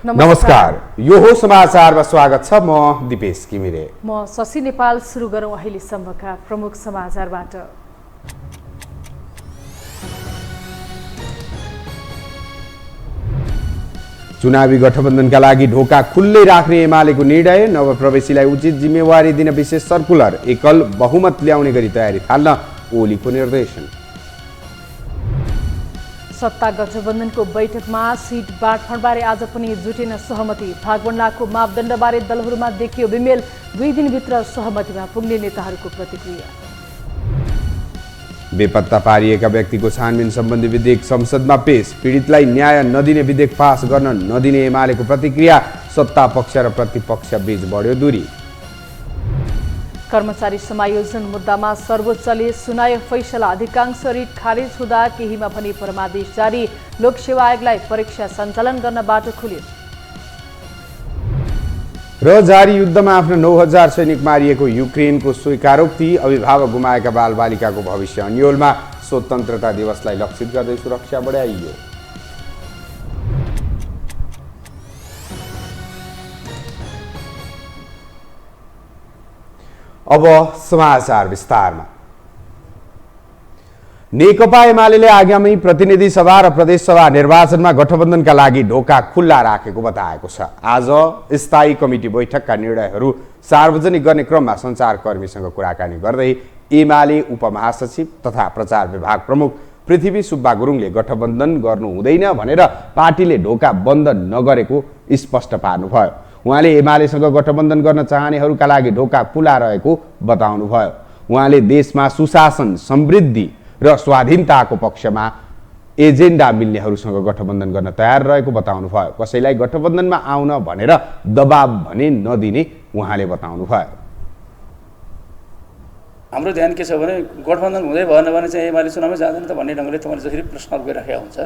नमस्कार, यो हो समाचारमा स्वागत छ। म दिपेश किमिरे। म शशि नेपाल। सुरु गरौँ अहिलेसम्मका प्रमुख समाचारबाट। चुनावी गठबन्धनका लागि ढोका खुल्लै राख्ने एमालेको निर्णय। नवप्रवेशीलाई उचित जिम्मेवारी दिन विशेष सर्कुलर। एकल बहुमत ल्याउने गरी तयारी थाल्न ओलीको निर्देशन। सत्ता गठबन्धनको बैठकमा सिट बाँडफाँडबारे आज पनि जुटेन सहमति। भागवण्डाको मापदण्डबारे दलहरूमा देखियो बिमेल। 2 दिनभित्र सहमतिमा पुग्ने नेताहरूको प्रतिक्रिया। बेपत्ता पारिएका व्यक्तिको छानबिन सम्बन्धी विधेयक संसदमा पेश। पीडितलाई न्याय नदिने विधेयक पास गर्न नदिने एमालेको प्रतिक्रिया। सत्ता पक्ष र प्रतिपक्ष बीच बढ्यो दूरी। कर्मचारी समायोजन मुद्दामा सर्वोच्चले सुनायो फैसला। अधिकांश रिट खारिज हुँदा केहीमा पनि परमादेश जारी। लोकसेवा आयोगलाई परीक्षा सञ्चालन गर्न बाटो खुल्यो। र जारी युद्धमा आफ्नो 9000 सैनिक मारिएको युक्रेनको स्वीकारोक्ति। अभिभावक गुमाएका बालबालिकाको भविष्य अन्योलमा। स्वतन्त्रता दिवसलाई लक्षित गर्दै सुरक्षा बढाइयो। अब समाचार विस्तारमा। नेकपा एमाले आगामी प्रतिनिधि सभा र प्रदेश सभा निर्वाचनमा गठबन्धनका लागि ढोका खुल्ला राखेको बताएको छ। आज स्थायी कमिटी बैठकका निर्णयहरू सार्वजनिक गर्ने क्रममा सञ्चारकर्मीसँग कुराकानी गर्दै एमाले उपमहासचिव तथा प्रचार विभाग प्रमुख पृथ्वी सुब्बा गुरुङले गठबन्धन गर्नु हुँदैन भनेर पार्टीले ढोका बन्द नगरेको स्पष्ट पार्नुभयो। उहाँले एमालेसँग गठबन्धन गर्न चाहनेहरूका लागि ढोका खुला रहेको बताउनुभयो। उहाँले देशमा सुशासन, समृद्धि र स्वाधीनताको पक्षमा एजेन्डा मिल्नेहरूसँग गठबन्धन गर्न तयार रहेको बताउनुभयो। कसैलाई गठबन्धनमा आउन भनेर दबाब भने नदिने उहाँले बताउनुभयो। हाम्रो ध्यान के छ भने गठबन्धन हुँदै भएन भने चाहिँ एमाले चुनावमै जाँदैन त भन्ने ढङ्गले तपाईँले जसरी प्रश्न गरिराखेका हुन्छ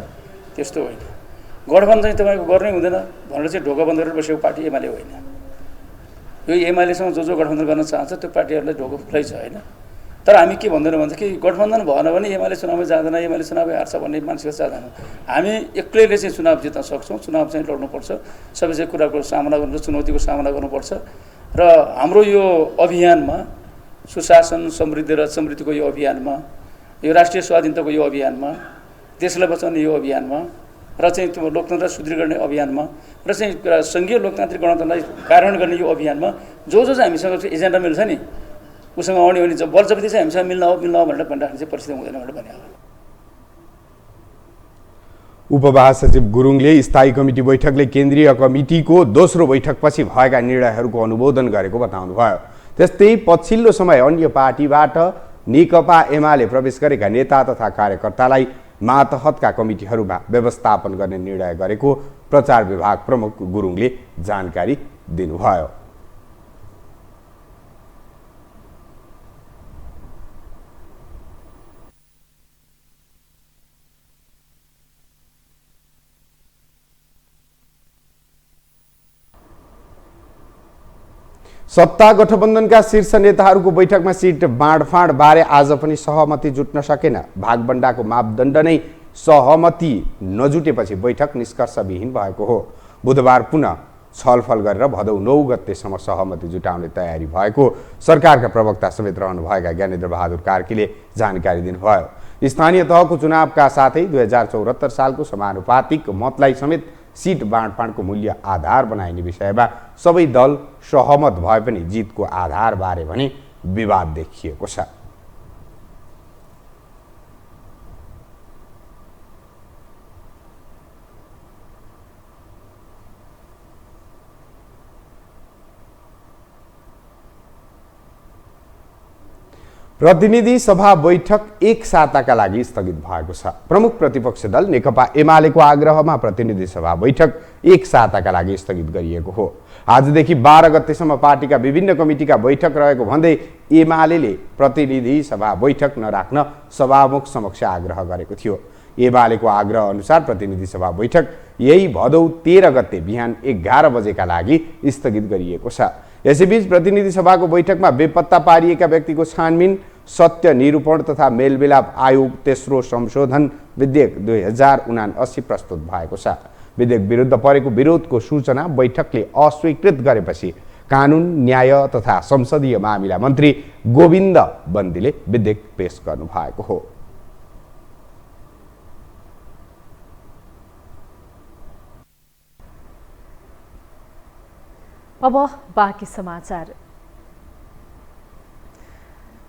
त्यस्तो होइन। गठबन्धन चाहिँ तपाईँको गर्नै हुँदैन भनेर चाहिँ ढोका बन्द गरेर बसेको पार्टी एमाले होइन। यो एमालेसँग जो गठबन्धन गर्न चाहन्छ त्यो पार्टीहरूलाई ढोका खुल्लै छ होइन। तर हामी के भन्दैनौँ भन्छ कि गठबन्धन भएन भने एमाले चुनावमै जाँदैन, एमाले चुनावै हार्छ भन्ने मानसिकता चाहँदैन। हामी एक्लैले चाहिँ चुनाव जित्न सक्छौँ। चुनाव चाहिँ लड्नुपर्छ, सबै चाहिँ कुराको सामना गर्नु, चुनौतीको सामना गर्नुपर्छ। र हाम्रो यो अभियानमा सुशासन, समृद्धि र समृद्धिको यो अभियानमा, यो राष्ट्रिय स्वाधीनताको यो अभियानमा, देशलाई बचाउने यो अभियानमा र चाहिँ त्यो लोकतन्त्र सुदृढ गर्ने अभियानमा र चाहिँ सङ्घीय लोकतान्त्रिक गणतन्त्रलाई कार्यान्वयन गर्ने यो अभियानमा जो चाहिँ हामीसँग एजेन्डा मिल्छ नि उसँग आउने भने बलजबती चाहिँ हामीसँग मिल्न हो भनेर भनिराख्ने चाहिँ परिस्थिति हुँदैन भनेर भने। उपमहासचिव गुरुङले स्थायी कमिटी बैठकले केन्द्रीय कमिटीको दोस्रो बैठकपछि भएका निर्णयहरूको अनुमोदन गरेको बताउनुभयो। त्यस्तै पछिल्लो समय अन्य पार्टीबाट नेकपा एमाले प्रवेश गरेका नेता तथा कार्यकर्तालाई मातहतका कमिटीहरूमा व्यवस्थापन गर्ने निर्णय गरेको प्रचार विभाग प्रमुख गुरुङले जानकारी दिनुभयो। सत्ता गठबन्धनका शीर्ष नेताहरूको बैठकमा सिट बाँडफाँड बारे आज पनि सहमति जुट्न सकेन। भागवण्डाको मापदण्ड नै सहमति नजुटेपछि बैठक निष्कर्षविहीन भएको हो। बुधबार पुनः छलफल गरेर भदौ 9 गतेसम्म सहमति जुटाउने तयारी भएको सरकारका प्रवक्ता समेत रहनुभएका ज्ञानेन्द्र बहादुर कार्कीले जानकारी दिनुभयो। स्थानीय तहको चुनावका साथै 2074 सालको समानुपातिक मतलाई समेत सिट बाँडफाँडको मूल्य आधार बनाइने विषयमा सबै दल सहमत भए पनि जितको आधार बारे भने विवाद देखिएको छ। प्रतिनिधि सभा बैठक 1 साताका लागि स्थगित भएको छ। प्रमुख प्रतिपक्ष दल नेकपा एमालेको आग्रहमा प्रतिनिधि सभा बैठक 1 साताका लागि स्थगित गरिएको हो। आजदेखि 12 गतेसम्म पार्टीका विभिन्न कमिटीका बैठक रहेको भन्दै एमालेले प्रतिनिधि सभा बैठक नराख्न सभामुख समक्ष आग्रह गरेको थियो। एमालेको आग्रह अनुसार प्रतिनिधि सभा बैठक यही भदौ 13 गते बिहान 11 बजेका लागि स्थगित गरिएको छ। यसैबीच प्रतिनिधि सभाको बैठकमा बेपत्ता पारिएका व्यक्तिको छानबिन, सत्य निरूपण तथा मेलमिलाप आयोग तेस्रो संशोधन विधेयक 2079 प्रस्तुत भएको छ। विधेयक विरुद्ध परेको विरोधको सूचना बैठकले अस्वीकृत गरेपछि कानुन, न्याय तथा संसदीय मामिला मन्त्री गोविन्द बन्दीले विधेयक पेश गर्नु भएको हो। अब बाँकी समाचार।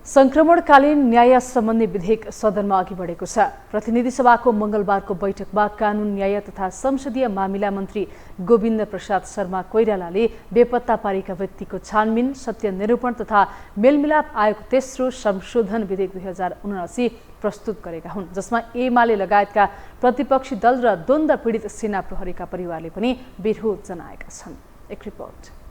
संक्रमणकालीन न्याय सम्बन्धी विधेयक सदनमा अघि बढेको छ। प्रतिनिधि सभाको मंगलबारको बैठकमा कानुन, न्याय तथा संसदीय मामिला मन्त्री गोविन्द प्रसाद शर्मा कोइरालाले बेपत्ता पारेका व्यक्तिको छानबिन, सत्य निरूपण तथा मेलमिलाप आयोग तेस्रो संशोधन विधेयक 2079 प्रस्तुत गरेका हुन्, जसमा एमाले लगायतका प्रतिपक्षी दल र द्वन्द्व पीडित सेना प्रहरीका परिवारले पनि विरोध जनाएका छन्। एक रिपोर्ट।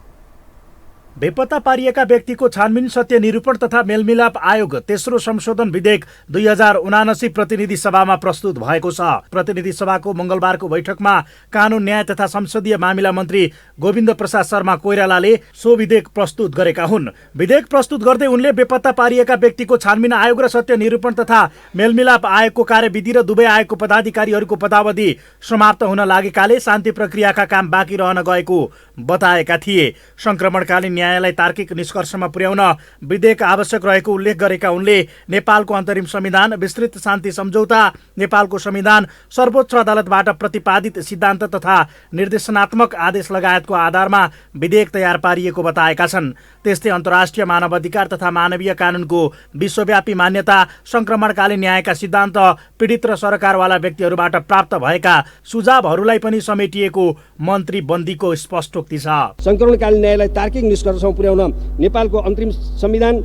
बेपत्ता पारिएका व्यक्तिको छानबिन, सत्य निरूपण तथा मेलमिलाप आयोग तेस्रो संशोधन विधेयक 2079 प्रतिनिधि सभामा प्रस्तुत भएको छ। प्रतिनिधि सभाको मंगलबारको बैठकमा कानुन, न्याय तथा संसदीय मामिला मन्त्री गोविन्द प्रसाद शर्मा कोइरालाले सो विधेयक प्रस्तुत गरेका हुन्। विधेयक प्रस्तुत गर्दै उनले बेपत्ता पारिएका व्यक्तिको छानबिन आयोग र सत्य निरूपण तथा मेलमिलाप आयोगको कार्यविधि र दुवै आयोगको पदाधिकारीहरूको पदावधि समाप्त हुन लागेकाले शान्ति प्रक्रियाका काम बाँकी रहन गएको बताएका थिए। संक्रमणकालीन न्यायलाई तार्किक निष्कर्षमा पुर्याउन विधेयक आवश्यक रहेको उल्लेख गरेका उनले नेपालको अन्तरिम संविधान, विस्तृत शान्ति सम्झौता, नेपालको संविधान, सर्वोच्च अदालतबाट प्रतिपादित सिद्धान्त तथा निर्देशनात्मक आदेश लगायतको आधारमा विधेयक तयार पारिएको बताएका छन्। त्यस्तै अन्तर्राष्ट्रिय मानवाधिकार तथा मानवीय कानुनको विश्वव्यापी मान्यता, संक्रमणकालीन न्यायका सिद्धान्त, पीडित र सरकारवाला व्यक्तिहरूबाट प्राप्त भएका सुझावहरूलाई पनि समेटिएको मन्त्री बन्दीको स्पष्टोक्ति छ। संक्रमणकालीन न्यायलाई तार्किक निष्कर्षमा पुर्याउन नेपालको अन्तरिम संविधान,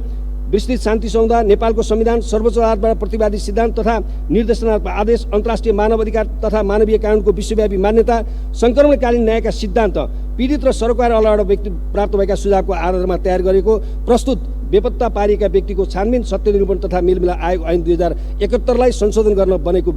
विस्तृत शान्ति सम्झौता, नेपालको संविधान, सर्वोच्च अदालतबाट प्रतिपादित सिद्धान्त तथा निर्देशनात्मक आदेश, अन्तर्राष्ट्रिय मानवाधिकार तथा मानवीय कानुनको विश्वव्यापी मान्यता, संक्रमणकालीन न्यायका सिद्धान्त, पीडित र सरकारवालाबाट व्यक्ति प्राप्त भएका सुझावको आधारमा तयार गरेको प्रस्तुत बेपत्ता पारिएका व्यक्तिको छानबिन, सत्य निरूपण तथा मेलमिलाप आयोग ऐन 2071लाई संशोधन गर्न बनेको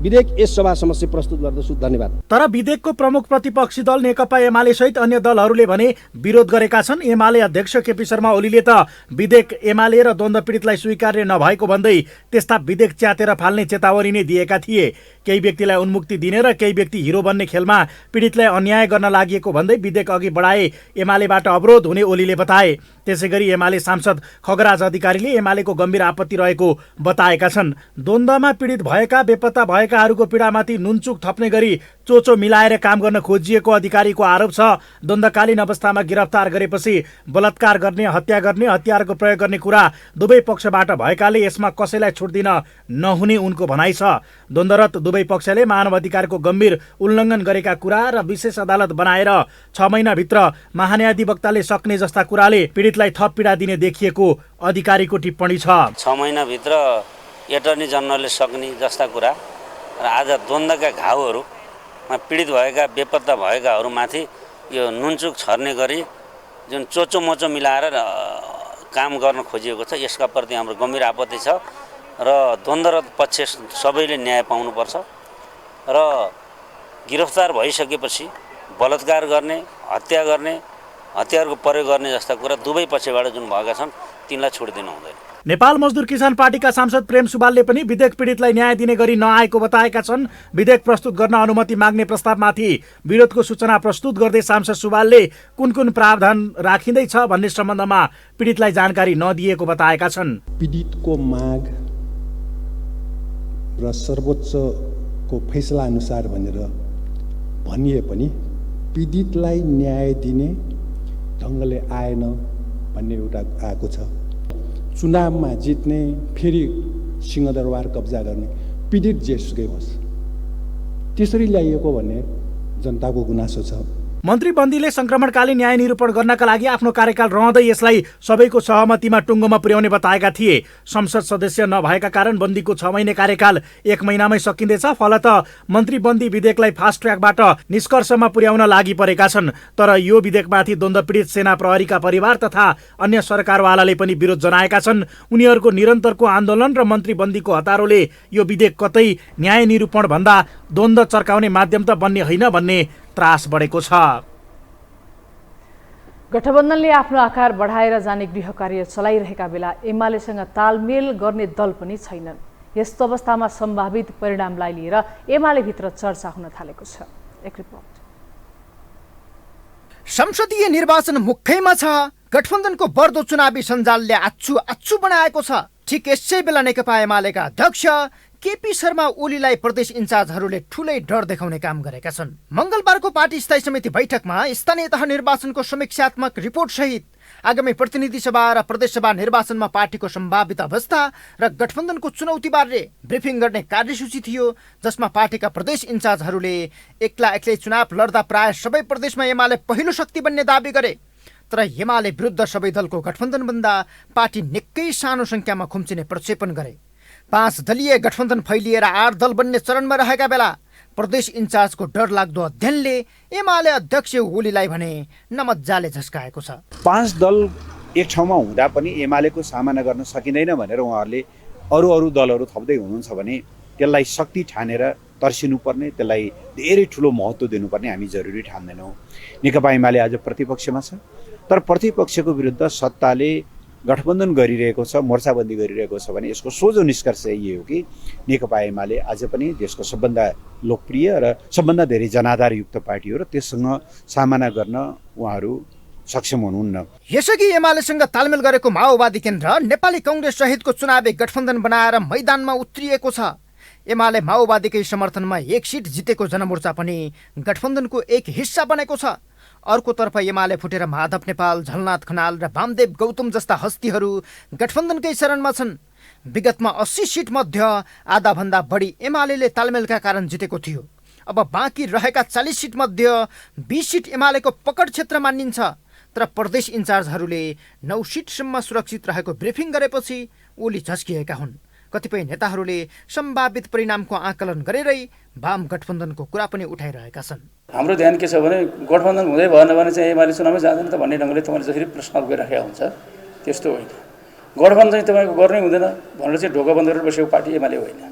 विधेयक यस सभा समक्ष प्रस्तुत गर्दछु। धन्यवाद। तर विधेयकको प्रमुख प्रतिपक्षी दल नेकपा एमाले सहित अन्य दलहरूले भने विरोध गरेका छन्। एमाले अध्यक्ष केपी शर्मा ओलीले त विधेयक एमाले र द्वन्द्व पीडितलाई स्वीकार्य नभएको भन्दै त्यस्ता विधेयक च्यातेर फाल्ने चेतावनी नै दिएका थिए। केही व्यक्तिलाई उन्मुक्ति दिने र केही व्यक्ति हिरो बन्ने खेलमा पीडितलाई अन्याय गर्न लागि भन्दै विधेयक अघि बढाए एमालेबाट अवरोध हुने ओलीले बताए। त्यसैगरी एमाले सांसद खगराज अधिकारीले एमालेको गम्भीर आपत्ति रहेको बताएका छन्। द्वन्द्वमा पीडित भएका, बेपत्ता भएकाहरूको पीडामाथि नुनचुक थप्ने गरी चोचो मिलाएर काम गर्न खोजिएको अधिकारीको आरोप छ। द्वन्द्वकालीन अवस्थामा गिरफ्तार गरेपछि बलात्कार गर्ने, हत्या गर्ने, हतियारको प्रयोग गर्ने कुरा दुवै पक्षबाट भएकाले यसमा कसैलाई छुट दिन नहुने उनको भनाइ छ। द्वन्द्वरत दुवै पक्षले मानव अधिकारको गम्भीर उल्लङ्घन गरेका कुरा र विशेष अदालत बनाएर 6 महिनाभित्र महान्यायाधिवक्ताले सक्ने जस्ता कुराले पीडितलाई थप पीडा दिने देखिएको अधिकारीको टिप्पणी छ। 6 महिनाभित्र एटर्नी जनरलले सक्ने जस्ता कुरा र आज द्वन्द्वका घाउहरूमा पीडित भएका, बेपत्ता भएकाहरूमाथि यो नुनचुक छर्ने गरी जुन चोचो मोचो मिलाएर काम गर्न खोजिएको छ, यसका प्रति हाम्रो गम्भीर आपत्ति छ र द्वन्द्वरत पक्ष सबैले न्याय पाउनुपर्छ र गिरफ्तार भइसकेपछि बलात्कार गर्ने, हत्या गर्ने, हतियारको प्रयोग गर्ने जस्ता कुरा दुवै पक्षबाट जुन भएका छन् तिनलाई छुट दिनु हुँदैन। नेपाल मजदुर किसान पार्टीका सांसद प्रेम सुवालले पनि विधेयक पीडितलाई न्याय दिने गरी नआएको बताएका छन्। विधेयक प्रस्तुत गर्न अनुमति माग्ने प्रस्तावमाथि विरोधको सूचना प्रस्तुत गर्दै सांसद सुवालले कुन कुन प्रावधान राखिँदैछ भन्ने सम्बन्धमा पीडितलाई जानकारी नदिएको बताएका छन्। पीडितको माग र सर्वोच्चको फैसला अनुसार भनेर भनिए पनि पीडितलाई न्याय दिने ढङ्गले आएन भन्ने एउटा आएको छ। चुनावमा जित्ने, फेरि सिंहदरबार कब्जा गर्ने, पीडित जेसुकै होस् त्यसरी ल्याइएको भन्ने जनताको गुनासो छ। मन्त्रीबन्दीले संक्रमणकालीन न्याय निरूपण गर्नका लागि आफ्नो कार्यकाल रहँदै यसलाई सबैको सहमतिमा टुङ्गोमा पुर्याउने बताएका थिए। संसद सदस्य नभएका कारण बन्दीको 6 महिने कार्यकाल 1 महिनामै सकिँदैछ। फलत मन्त्रीबन्दी विधेयकलाई फास्ट ट्र्याकबाट निष्कर्षमा पुर्याउन लागि परेका छन्। तर यो विधेयकमाथि द्वन्द्व पीडित सेना प्रहरीका परिवार तथा अन्य सरकारवालाले पनि विरोध जनाएका छन्। उनीहरूको निरन्तरको आन्दोलन र मन्त्रीबन्दीको हतारोले यो विधेयक कतै न्याय निरूपण भन्दा द्वन्द्व चर्काउने माध्यम त बन्ने होइन भन्ने त्रास बढेको छ। गठबन्धनले आफ्नो आकार बढाएर जाने गृह कार्य चलाइरहेका बेला एमालेसँग तालमेल गर्ने दल पनि छैनन्। यस्तो अवस्थामा सम्भावित परिणामलाई लिएर एमाले भित्र चर्चा हुन थालेको छ। एक रिपोर्ट। संसदीय निर्वाचन मुखैमा छ। गठबन्धनको बढ्दो चुनावी सञ्जालले आच्छु बनाएको छ। ठिक यसै बेला नेकपा एमालेका अध्यक्ष केपी शर्मा ओलीलाई प्रदेश इन्चार्जहरूले ठूलै डर देखाउने काम गरेका छन्। मंगलबारको पार्टी स्थायी समिति बैठकमा स्थानीय तह निर्वाचनको समीक्षात्मक रिपोर्ट सहित आगामी प्रतिनिधि सभा र प्रदेश सभा निर्वाचनमा पार्टीको सम्भावित अवस्था र गठबन्धनको चुनौतीबारे ब्रिफिङ गर्ने कार्यसूची थियो, जसमा पार्टीका प्रदेश इन्चार्जहरूले एक्लै चुनाव लड्दा प्राय सबै प्रदेशमा एमाले पहिलो शक्ति बन्ने दावी गरे। तर एमाले विरुद्ध सबै दलको गठबन्धन बन्दा पार्टी निकै सानो संख्यामा खुम्चिने प्रक्षेपण गरे। 5 दलीय गठबन्धन फैलिएर 8 दल बन्ने चरणमा रहेका बेला प्रदेश इन्चार्जको डरलाग्दो अध्ययनले एमाले अध्यक्ष ओलीलाई भने नमज्जाले झस्काएको छ। 5 दल एक ठाउँमा हुँदा पनि एमालेको सामना गर्न सकिँदैन भनेर उहाँहरूले अरू दलहरू थप्दै हुनुहुन्छ भने त्यसलाई शक्ति ठानेर तर्सिनुपर्ने, त्यसलाई धेरै ठुलो महत्त्व दिनुपर्ने हामी जरुरी ठान्दैनौँ। नेकपा एमाले आज प्रतिपक्षमा छ, तर प्रतिपक्षको विरुद्ध सत्ताले गठबन्धन गरिरहेको छ, मोर्चाबन्दी गरिरहेको छ भने यसको सोझो निष्कर्ष यही हो कि नेकपा एमाले आज पनि देशको सबभन्दा लोकप्रिय र सबभन्दा धेरै जनाधारयुक्त पार्टी हो र त्यससँग सामना गर्न उहाँहरू सक्षम हुनुहुन्न। यसअघि एमालेसँग तालमेल गरेको माओवादी केन्द्र नेपाली कांग्रेस सहितको चुनावी गठबन्धन बनाएर मैदानमा उत्रिएको छ। एमाले माओवादीकै समर्थनमा 1 सिट जितेको जनमोर्चा पनि गठबन्धनको एक हिस्सा बनेको छ। अर्कोतर्फ एमाले फुटेर माधव नेपाल, झलनाथ खनाल र वामदेव गौतम जस्ता हस्तीहरू गठबन्धनकै शरणमा छन्। विगतमा 80 सिट मध्ये आधाभन्दा बढी एमाले तालमेलका कारण जितेको थियो। अब बाँकी रहेका 40 सिट मध्ये 20 सिट एमालेको पकड क्षेत्र मानिन्छ। तर प्रदेश इन्चार्जहरूले 9 सिटसम्म सुरक्षित रहेको ब्रिफिङ गरेपछि ओली झस्किएका हुन्। कतिपय नेताहरूले सम्भावित परिणामको आकलन गरेरै वाम गठबन्धनको कुरा पनि उठाइरहेका छन्। हाम्रो ध्यान के छ भने गठबन्धन हुँदै भएन भने चाहिँ एमाले चुनावमै जाँदैन त भन्ने ढङ्गले तपाईँले जसरी प्रश्न गरिराखेका हुन्छ त्यस्तो होइन। गठबन्धन चाहिँ तपाईँको गर्नै हुँदैन भनेर चाहिँ ढोका बन्द गरेर बसेको पार्टी एमाले होइन।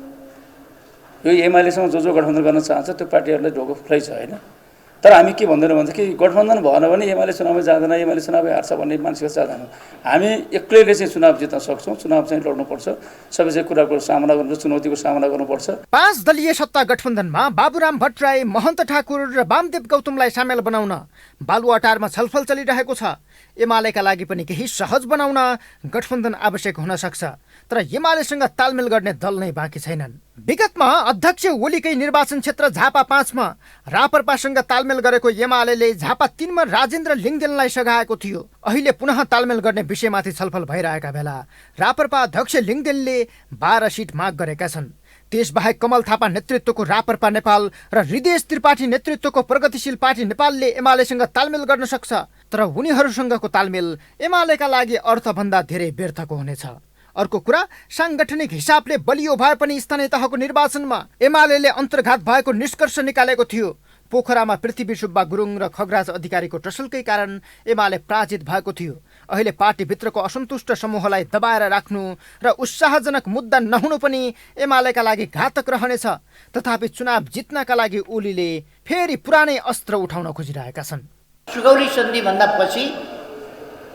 यो एमालेसँग जो गठबन्धन गर्न चाहन्छ त्यो पार्टीहरूलाई ढोका खुलै छ होइन। तर हामी के भन्दैनौँ भने कि गठबन्धन भएन भने एमाले चुनावमै जाँदैन, एमाले चुनावै हार्छ भन्ने मानसिकता चाहँदैन। हामी एक्लैले चाहिँ चुनाव जित्न सक्छौँ, चुनाव चाहिँ लड्नुपर्छ, सबै चाहिँ कुराको सामना गर्नु, चुनौतीको सामना गर्नुपर्छ। 5 दलीय सत्ता गठबन्धनमा बाबुराम भट्टराई, महन्त ठाकुर र वामदेव गौतमलाई सामेल बनाउन बालुवाटारमा छलफल चलिरहेको छ। एमालेका लागि पनि केही सहज बनाउन गठबन्धन आवश्यक हुन सक्छ, तर एमालेसँग तालमेल गर्ने दल नै बाँकी छैनन्। विगतमा अध्यक्ष ओलीकै निर्वाचन क्षेत्र झापा 5 मा रापरपासँग तालमेल गरेको एमालेले झापा 3 मा राजेन्द्र लिङदेनलाई सघाएको थियो। अहिले पुनः तालमेल गर्ने विषयमाथि छलफल भइरहेका बेला रापरपा अध्यक्ष लिङदेनले 12 सिट माग गरेका छन्। त्यसबाहेक कमल थापा नेतृत्वको रापरपा नेपाल र हृदय त्रिपाठी नेतृत्वको प्रगतिशील पार्टी नेपालले एमालेसँग तालमेल गर्न सक्छ, तर उनीहरूसँगको तालमेल एमालेका लागि अर्थभन्दा धेरै व्यर्थको हुनेछ। अर्को कुरा, सांगठनिक हिसाबले बलियो भए पनि स्थानीय तहको निर्वाचनमा एमालेले अन्तर्घात भएको निष्कर्ष निकालेको थियो। पोखरामा पृथ्वी सुब्बा गुरुङ र खगराज अधिकारीको टसलकै कारण एमाले पराजित भएको थियो। अहिले पार्टीभित्रको असन्तुष्ट समूहलाई दबाएर राख्नु र उत्साहजनक मुद्दा नहुनु पनि एमालेका लागि घातक रहनेछ। तथापि चुनाव जित्नका लागि ओलीले फेरि पुरानै अस्त्र उठाउन खोजिरहेका छन्। सुगौली सन्धि भन्दा पछि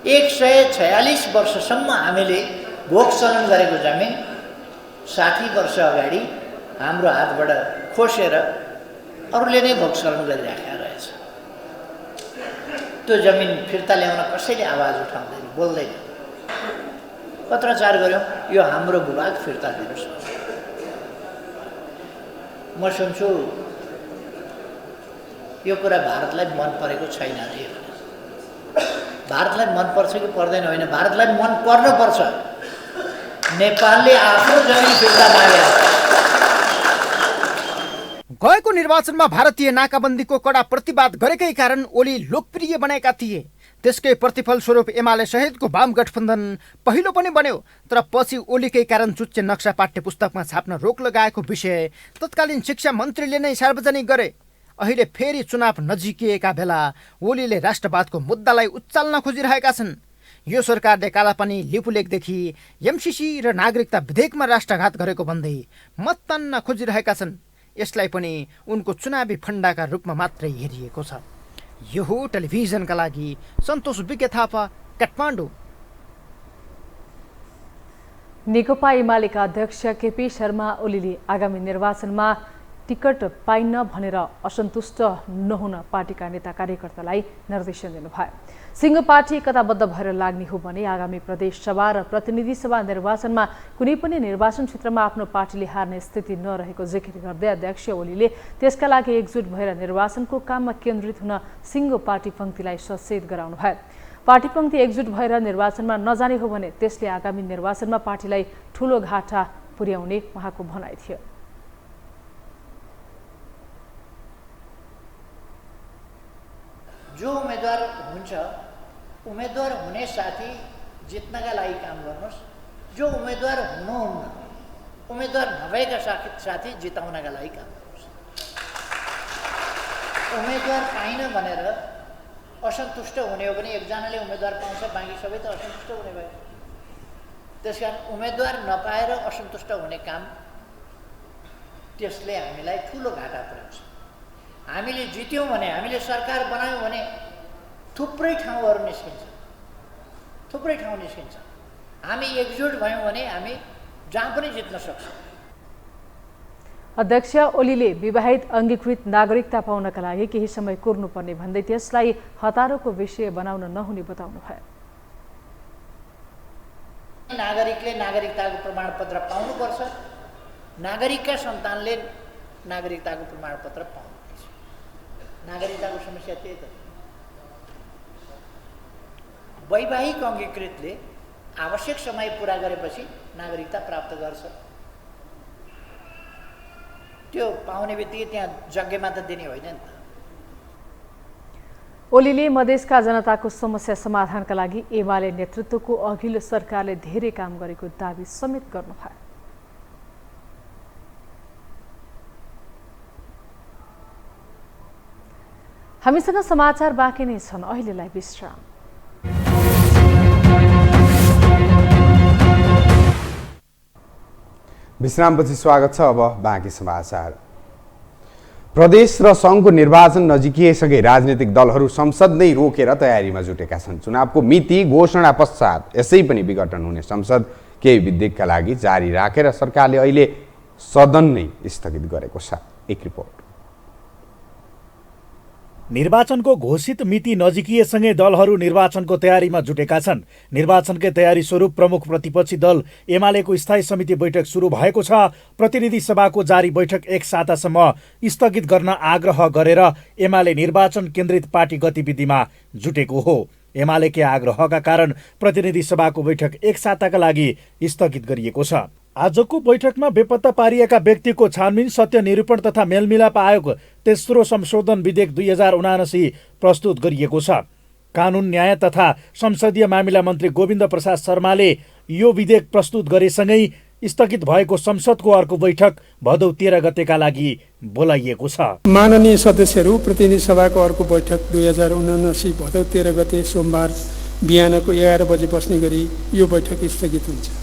146 वर्षसम्म हामीले भोग चलन गरेको जमिन 60 वर्ष अगाडि हाम्रो हातबाट खोसेर अरूले नै भोग चलन गरिराखेको रहेछ। त्यो जमिन फिर्ता ल्याउन कसैले आवाज उठाउँदैन, बोल्दैन। पत्रचार गऱ्यौँ, यो हाम्रो भूभाग फिर्ता दिनुहोस्। म सुन्छु यो कुरा भारतलाई मन परेको छैन अरे। भारतलाई मन पर्छ कि पर्दैन होइन, भारतलाई मन पर्नुपर्छ। नेपालले आफ्नो जमिन फिर्ता मागेको गएको निर्वाचनमा भारतीय नाकाबन्दीको कडा प्रतिवाद गरेकै कारण ओली लोकप्रिय बनेका थिए। त्यसकै प्रतिफल स्वरूप एमाले सहितको वाम गठबन्धन पहिलो पनि बन्यो। तर पछि ओलीकै कारण चुच्चे नक्सा पाठ्य पुस्तकमा छाप्न रोक लगाएको विषय तत्कालीन शिक्षा मन्त्रीले नै सार्वजनिक गरे। अहिले फेरि चुनाव नजिकिएका बेला ओलीले राष्ट्रवादको मुद्दालाई उचाल्न खोजिरहेका छन्। यो सरकारले कालापानी लिपुलेखदेखि एमसिसी र नागरिकता विधेयकमा राष्ट्रघात गरेको भन्दै मत तान्न खोजिरहेका छन्। यसलाई पनि उनको चुनावी फन्डाका रूपमा मात्रै हेरिएको छ। यो हो टेलिभिजनका लागि सन्तोष विज्ञ थापा, काठमाडौँ। नेकपा एमालेका अध्यक्ष केपी शर्मा ओलीले आगामी निर्वाचनमा टिकट पाइन्न भनेर असन्तुष्ट नहुन पार्टीका नेता कार्यकर्तालाई निर्देशन दिनुभयो। सिंह पार्टी एकताबद्ध भएर लाग्ने हो भने आगामी प्रदेश सभा र प्रतिनिधि सभा निर्वाचनमा कुनै पनि निर्वाचन क्षेत्रमा आफ्नो पार्टीले हार्ने स्थिति नरहेको जिकिर गर्दै अध्यक्ष ओलीले त्यसका लागि एकजुट भएर निर्वाचनको काममा केन्द्रित हुन सिंह पार्टी पङ्क्तिलाई सचेत गराउनुभयो। पार्टी पङ्क्ति एकजुट भएर निर्वाचनमा नजाने हो भने त्यसले आगामी निर्वाचनमा पार्टीलाई ठूलो घाटा पुर्याउने उहाँको भनाइ थियो। जो उम्मेदवार हुन्छ, उम्मेदवार हुने साथी जित्नका लागि काम गर्नुहोस्। जो उम्मेदवार हुनुहुन्न, उम्मेदवार नभएका साथी जिताउनका लागि काम गर्नुहोस्। उम्मेदवार पाइन भनेर असन्तुष्ट हुने हो भने एकजनाले उम्मेदवार पाउँछ, बाँकी सबै त असन्तुष्ट हुने भयो। त्यसकारण उम्मेदवार नपाएर असन्तुष्ट हुने काम त्यसले हामीलाई ठुलो घाटा पुर्याउँछ। हामीले जित्यौँ भने, हामीले सरकार बनायौँ भने थुप्रै ठाउँहरू निस्किन्छ, थुप्रै ठाउँ निस्किन्छ। हामी एकजुट भयौँ भने हामी जहाँ पनि जित्न सक्छौँ। अध्यक्ष ओलीले विवाहित अङ्गीकृत नागरिकता पाउनका लागि केही समय कुर्नुपर्ने भन्दै त्यसलाई हतारोको विषय बनाउन नहुने बताउनुभयो। नागरिकले नागरिकताको प्रमाणपत्र पाउनुपर्छ, नागरिकका सन्तानले नागरिकताको प्रमाणपत्र पाउनुपर्छ। नागरिकताको समस्या त्यही त। वैवाहिक अङ्गीकृतले आवश्यक समय पुरा गरेपछि नागरिकता प्राप्त गर्छ। त्यो पाउने बित्तिकै त्यहाँ जग्गेमा त दिने होइन नि त। ओलीले मधेसका जनताको समस्या समाधानका लागि एमाले नेतृत्वको अघिल्लो सरकारले धेरै काम गरेको दाबी समेत गर्नुभयो। हामीसँग समाचार बाँकी नै छन्, अहिलेलाई विश्राम। विश्रामपछि स्वागत छ। अब बाँकी समाचार। प्रदेश र सङ्घको निर्वाचन नजिकिएसँगै राजनीतिक दलहरू संसद नै रोकेर तयारीमा जुटेका छन्। चुनावको मिति घोषणा पश्चात यसै पनि विघटन हुने संसद केही विधेयकका लागि जारी राखेर सरकारले अहिले सदन नै स्थगित गरेको छ। एक रिपोर्ट। निर्वाचनको घोषित मिति नजिकिएसँगै दलहरू निर्वाचनको तयारीमा जुटेका छन्। निर्वाचनकै तयारी स्वरूप प्रमुख प्रतिपक्षी दल एमालेको स्थायी समिति बैठक सुरु भएको छ। प्रतिनिधि सभाको जारी बैठक एक सातासम्म स्थगित गर्न आग्रह गरेर एमाले निर्वाचन केन्द्रित पार्टी गतिविधिमा जुटेको हो। एमालेकै आग्रहका कारण प्रतिनिधि सभाको बैठक एक साताका लागि स्थगित गरिएको छ। आजको बैठकमा बेपत्ता पारिएका व्यक्तिको छानबिन, सत्य निरूपण तथा मेलमिलाप आयोग तेस्रो संशोधन विधेयक 2079 प्रस्तुत गरिएको छ। कानुन, न्याय तथा संसदीय मामिला मन्त्री गोविन्द प्रसाद शर्माले यो विधेयक प्रस्तुत गरेसँगै स्थगित भएको संसदको अर्को बैठक भदौ 13 गतेका लागि बोलाइएको छ। माननीय सदस्यहरू, प्रतिनिधि सभाको अर्को बैठक 2079 भदौ 13 गते सोमबार बिहानको 11 बजे बस्ने गरी यो बैठक स्थगित हुन्छ।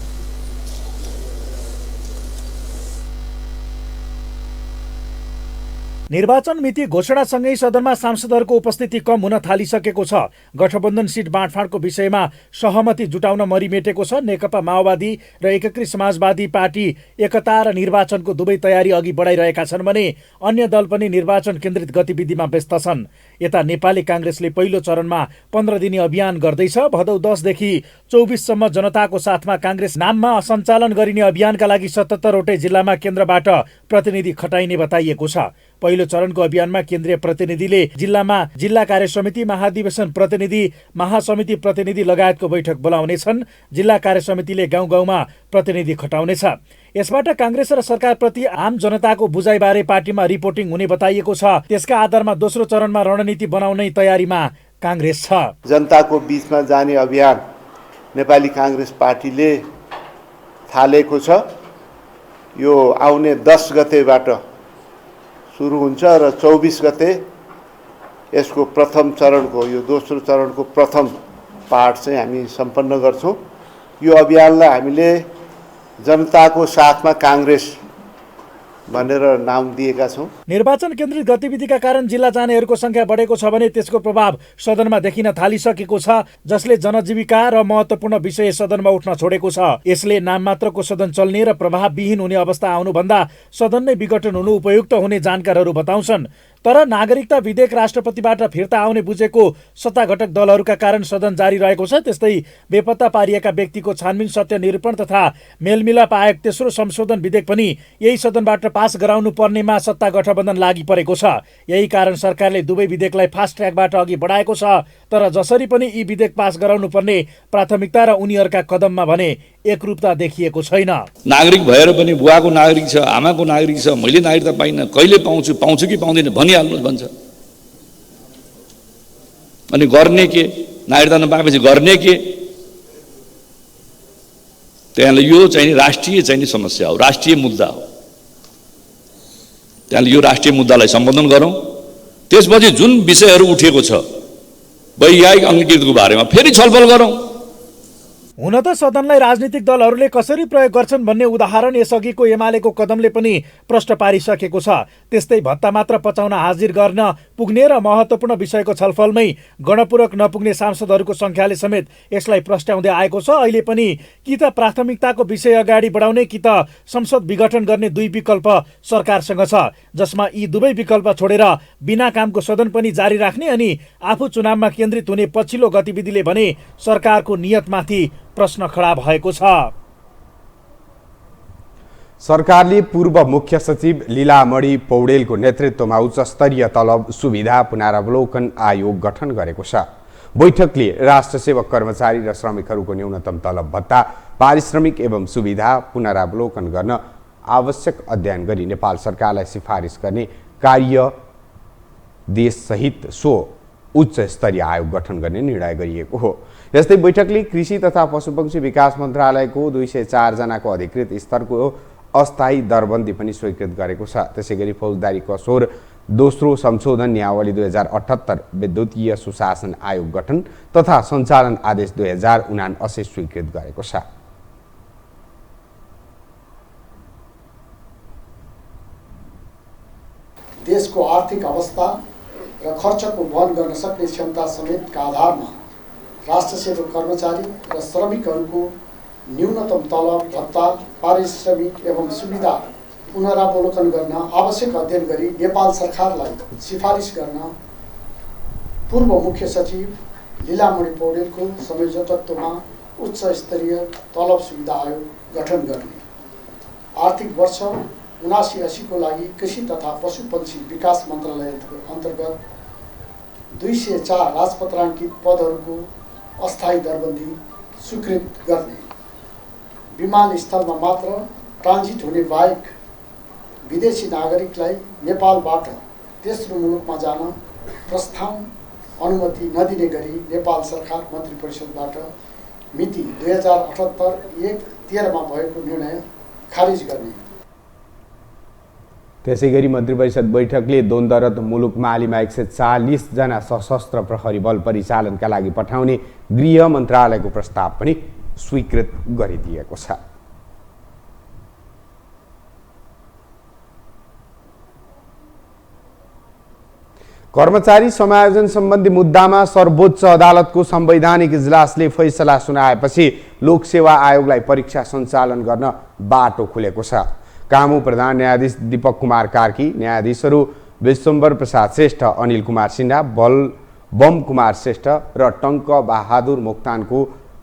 निर्वाचन मिति घोषणासँगै सदनमा सांसदहरूको उपस्थिति कम हुन थालिसकेको छ। गठबन्धन सिट बाँडफाँडको विषयमा सहमति जुटाउन मरिमेटेको छ। नेकपा माओवादी र एकीकृत समाजवादी पार्टी एकता र निर्वाचनको दुवै तयारी अघि बढाइरहेका छन् भने अन्य दल पनि निर्वाचन केन्द्रित गतिविधिमा व्यस्त छन्। यता नेपाली काङ्ग्रेसले पहिलो चरणमा 15 दिने अभियान गर्दैछ। भदौ 10 देखि 24 सम्म जनताको साथमा काङ्ग्रेस नाममा सञ्चालन गरिने अभियानका लागि 77 वटै जिल्लामा केन्द्रबाट प्रतिनिधि खटाइने बताइएको छ। पहिलो चरणको अभियानमा केन्द्रीय प्रतिनिधिले जिल्लामा जिल्ला कार्यसमिति, महाधिवेशन प्रतिनिधि, महासमिति प्रतिनिधि लगायतको बैठक बोलाउनेछन्। जिल्ला कार्यसमितिले गाउँ गाउँमा प्रतिनिधि खटाउनेछ। यसबाट काङ्ग्रेस र सरकारप्रति आम जनताको बुझाइबारे पार्टीमा रिपोर्टिङ हुने बताइएको छ। त्यसका आधारमा दोस्रो चरणमा रणनीति बनाउने तयारीमा काङ्ग्रेस छ। जनताको बीचमा जाने अभियान नेपाली काङ्ग्रेस पार्टीले थालेको छ। यो आउने 10 गतेबाट सुरु हुन्छ र 24 गते यसको प्रथम चरणको यो दोस्रो चरणको प्रथम पाठ चाहिँ हामी सम्पन्न गर्छौँ। यो अभियानलाई हामीले जनताको साथमा काङ्ग्रेस भनेर नाम दिएका छौँ। निर्वाचन केन्द्रित गतिविधिका कारण जिल्ला जानेहरूको संख्या बढेको छ भने त्यसको प्रभाव सदनमा देखिन थालिसकेको छ, जसले जनजीविका र महत्त्वपूर्ण विषय सदनमा उठ्न छोडेको छ। यसले नाम मात्रको सदन चल्ने र प्रभावविहीन हुने अवस्था आउनुभन्दा सदन नै विघटन हुनु उपयुक्त हुने जानकारहरू बताउँछन्। तर नागरिकता विधेयक राष्ट्रपतिबाट फिर्ता आउने बुझेको सत्ता घटक दलहरूका कारण सदन जारी रहेको छ। त्यस्तै बेपत्ता पारिएका व्यक्तिको छानबिन, सत्य निरूपण तथा मेलमिलाप आयोग तेस्रो संशोधन विधेयक पनि यही सदनबाट पास गराउनु पर्नेमा सत्ता गठबन्धन लागि परेको छ। यही कारण सरकारले दुवै विधेयकलाई फास्ट ट्र्याकबाट अघि बढाएको छ। तर जसरी पनि यी विधेयक पास गराउनु पर्ने प्राथमिकता र उनीहरूका कदममा भने एकरूपता देखिएको छैन। नागरिक भएर पनि बुवाको नागरिक छ, आमाको नागरिक छ, मैले नागरिकता पाइनँ, कहिले पाउँछु कि पाउँदिनँ भनिहाल्नुहोस् भन्छ। अनि गर्ने के? नागरिकता नपाएपछि गर्ने के? त्यहाँले यो चाहिँ राष्ट्रिय चाहिँ समस्या हो, राष्ट्रिय मुद्दा हो। त्यहाँले यो राष्ट्रिय मुद्दालाई सम्बोधन गरौँ। त्यसपछि जुन विषयहरू उठेको छ वैयायिक अङ्गीकृतको बारेमा फेरि छलफल गरौँ। हुन त सदनलाई राजनीतिक दलहरूले कसरी प्रयोग गर्छन् भन्ने उदाहरण यसअघिको एमालेको कदमले पनि प्रश्न पारिसकेको छ। त्यस्तै भत्ता मात्र पचाउन हाजिर गर्न पुग्ने र महत्त्वपूर्ण विषयको छलफलमै गणपूरक नपुग्ने सांसदहरूको सङ्ख्याले समेत यसलाई प्रस्ट्याउँदै आएको छ। अहिले पनि कि त प्राथमिकताको विषय अगाडि बढाउने कि त संसद विघटन गर्ने दुई विकल्प सरकारसँग छ, जसमा यी दुवै विकल्प छोडेर बिना कामको सदन पनि जारी राख्ने अनि आफू चुनावमा केन्द्रित हुने पछिल्लो गतिविधिले भने सरकारको नियतमाथि प्रश्न खडा भएको छ। सरकारले पूर्व मुख्य सचिव लीलामणि पौडेलको नेतृत्वमा उच्च स्तरीय तलब सुविधा पुनरावलोकन आयोग गठन गरेको छ। बैठकले राष्ट्र सेवक कर्मचारी र श्रमिकहरूको न्यूनतम तलब भत्ता, पारिश्रमिक एवं सुविधा पुनरावलोकन गर्न आवश्यक अध्ययन गरी नेपाल सरकारलाई सिफारिस गर्ने कार्य देशसहित सो उच्च स्तरीय आयोग गठन गर्ने निर्णय गरिएको हो। यस्तै बैठकले कृषि तथा पशुपक्षी विकास मन्त्रालयको 204 जनाको अधिकृत स्तरको अस्थायी दरबन्दी पनि स्वीकृत गरेको छ। त्यसैगरी फौजदारी कसोर दोस्रो संशोधन नियावली 2078, विद्युतीय सुशासन आयोग गठन तथा सञ्चालन आदेश 2079 स्वीकृत गरेको छ। देशको आर्थिक अवस्था र खर्चको वहन गर्न सक्ने क्षमता समेतका आधारमा राष्ट्र सेवक कर्मचारी र श्रमिकहरूको न्यूनतम तलब भत्ता, पारिश्रमिक एवं सुविधा पुनरावलोकन गर्न आवश्यक अध्ययन गरी नेपाल सरकारलाई सिफारिस गर्न पूर्व मुख्य सचिव लीलामणि पौडेलको संयोजकत्वमा उच्च स्तरीय तलब सुविधा आयोग गठन गर्ने, आर्थिक वर्ष 79-80 को लागि कृषि तथा पशुपक्षी विकास मन्त्रालय अन्तर्गत 204 राजपत्राङ्कित पदहरूको अस्थायी दरबन्दी स्वीकृत गर्ने, विमानस्थलमा मात्र ट्रान्जिट हुने बाहेक विदेशी नागरिकलाई नेपालबाट तेस्रो मुलुकमा जान प्रस्थान अनुमति नदिने गरी नेपाल सरकार मन्त्री परिषदबाट मिति 2078-1-13 मा भएको निर्णय खारिज गर्ने। त्यसैगरी मन्त्री परिषद बैठकले द्वन्द्वरत मुलुक मालीमा 140 जना सशस्त्र प्रहरी बल परिचालनका लागि पठाउने गृह मन्त्रालयको प्रस्ताव पनि स्वीकृत गरिदिएको छ। कर्मचारी समायोजन सम्बन्धी मुद्दामा सर्वोच्च अदालतको संवैधानिक इजलासले फैसला सुनाएपछि लोकसेवा आयोगलाई परीक्षा सञ्चालन गर्न बाटो खुलेको छ। कामु प्रधान न्यायाधीश दीपक कुमार कार्की, न्यायाधीशहरू विश्वम्बर प्रसाद श्रेष्ठ, अनिल कुमार सिन्हा, बम कुमार श्रेष्ठ र टङ्क बहादुर मोक्तानको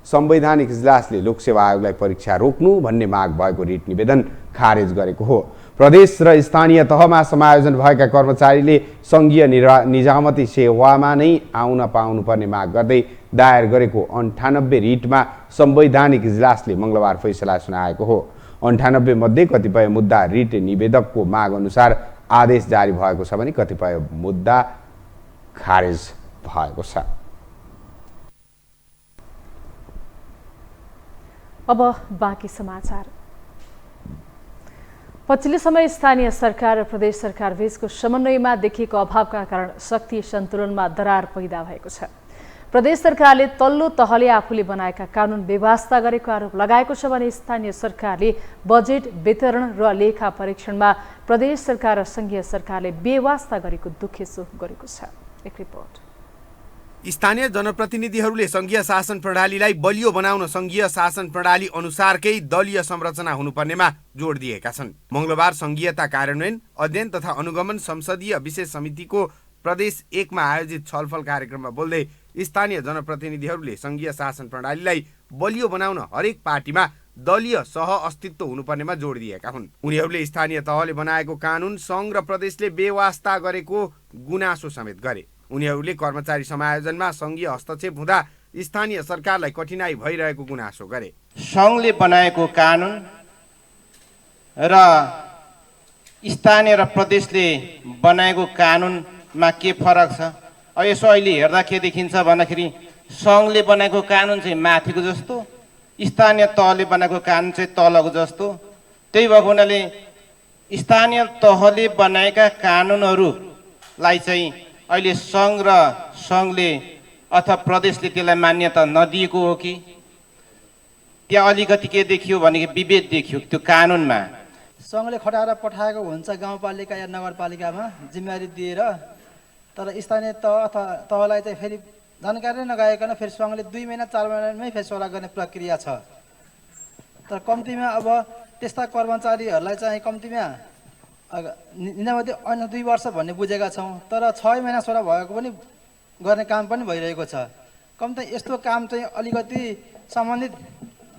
संवैधानिक इजलासले लोकसेवा आयोगलाई परीक्षा रोक्नु भन्ने माग भएको रिट निवेदन खारेज गरेको हो। प्रदेश र स्थानीय तहमा समायोजन भएका कर्मचारीले सङ्घीय निजामती सेवामा नै आउन पाउनुपर्ने माग गर्दै दायर गरेको 98 रिटमा संवैधानिक इजलासले मङ्गलबार फैसला सुनाएको हो। 98 मध्ये कतिपय मुद्दा रिट निवेदकको माग अनुसार आदेश जारी भएको छ भने कतिपय मुद्दा खारेज भएको छ। अब बाँकी समाचार। पछिल्लो समय स्थानीय सरकार र प्रदेश सरकार बीचको समन्वयमा देखिएको अभावका कारण शक्ति सन्तुलनमा दरार पैदा भएको छ। प्रदेश सरकारले तल्लो तहले आफूले बनाएका कानुन बेवास्ता गरेको आरोप लगाएको छ भने स्थानीय सरकारले बजेट वितरण र लेखा परीक्षणमा प्रदेश सरकार र संघीय सरकारले बेवास्ता गरेको दुखेसो गरेको छ। एक रिपोर्ट। स्थानीय जनप्रतिनिधिहरूले संघीय शासन प्रणालीलाई बलियो बनाउन संघीय शासन प्रणाली अनुसारकै दलीय संरचना हुनुपर्नेमा जोड दिएका छन्। मंगलबार संघीयता कार्यान्वयन अध्ययन तथा अनुगमन संसदीय विशेष समितिको प्रदेश 1 मा आयोजित छलफल कार्यक्रममा बोल्दै स्थानीय जनप्रतिनिधिहरूले संघीय शासन प्रणालीलाई बलियो बनाउन हरेक पार्टीमा दलीय सह अस्तित्व हुनुपर्नेमा जोड दिएका हुन्। उनीहरूले स्थानीय तहले बनाएको कानुन संघ र प्रदेशले बेवास्ता गरेको गुनासो समेत गरे। उनीहरूले कर्मचारी समायोजनमा संघीय हस्तक्षेप हुँदा स्थानीय सरकारलाई कठिनाई भइरहेको गुनासो गरे। संघले बनाएको कानुन र स्थानीय र प्रदेशले बनाएको कानुनमा के फरक छ? यसो अहिले हेर्दा के देखिन्छ भन्दाखेरि संघले बनाएको कानुन चाहिँ माथिको जस्तो, स्थानीय तहले बनाएको कानुन चाहिँ तलको जस्तो। त्यही भएको हुनाले स्थानीय तहले बनाएका कानुनहरूलाई चाहिँ अहिले संघ र संघले अथवा प्रदेशले त्यसलाई मान्यता नदिएको हो कि त्यहाँ अलिकति के देखियो भने विभेद देखियो त्यो कानुनमा। संघले खटाएर पठाएको हुन्छ गाउँपालिका या नगरपालिकामा जिम्मेवारी दिएर, तर स्थानीय तह अथवा तहलाई चाहिँ फेरि जानकारी नगराइकन फेरि संघले 2 महिना 4 महिनामै फैसला गर्ने प्रक्रिया छ। तर कम्तीमा अब त्यस्ता कर्मचारीहरूलाई चाहिँ कम्तीमा निम्ति अन्य 2 वर्ष भन्ने बुझेका छौँ, तर 6 महिना सोह्र भएको पनि गर्ने काम पनि भइरहेको छ। कम्ती यस्तो काम चाहिँ अलिकति सम्बन्धित